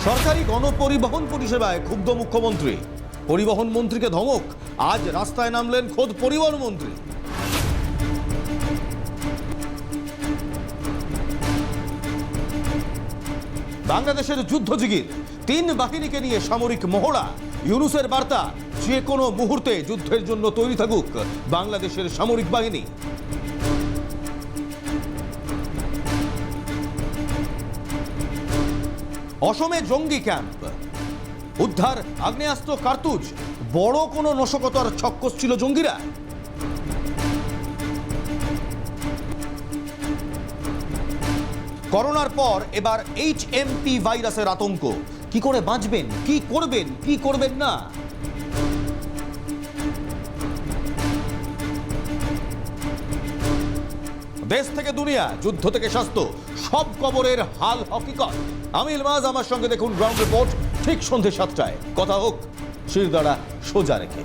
সরকারি গণপরিবহন পরিষেবায় ক্ষুব্ধ মুখ্যমন্ত্রী। পরিবহন মন্ত্রীকে ধমক, আজ রাস্তায় নামলেন খোদ পরিবহন মন্ত্রী। বাংলাদেশের যুদ্ধজিগির 3 বাহিনীকে নিয়ে সামরিক মহড়া। ইউনূসের বার্তা, যে কোনো মুহূর্তে যুদ্ধের জন্য তৈরি থাকুক বাংলাদেশের সামরিক বাহিনী। অসমে জঙ্গি ক্যাম্প উদ্ধার, আগ্নেয়াস্ত্র, কার্তুজ। বড় কোনো নাশকতার ছক্কর ছিল জঙ্গিরা। করোনার পর এবার HMP ভাইরাসের আতঙ্ক। কি করে বাঁচবেন, কি করবেন, কি করবেন না। দেশ থেকে দুনিয়া, যুদ্ধ থেকে স্বাস্থ্য, সব খবরের হাল হকিকত। আমি ইলমাজ, আমার সঙ্গে দেখুন গ্রাউন্ড রিপোর্ট ঠিক সন্ধ্যে 7টায়। কথা হোক শিরদাঁড়া সোজা রেখে।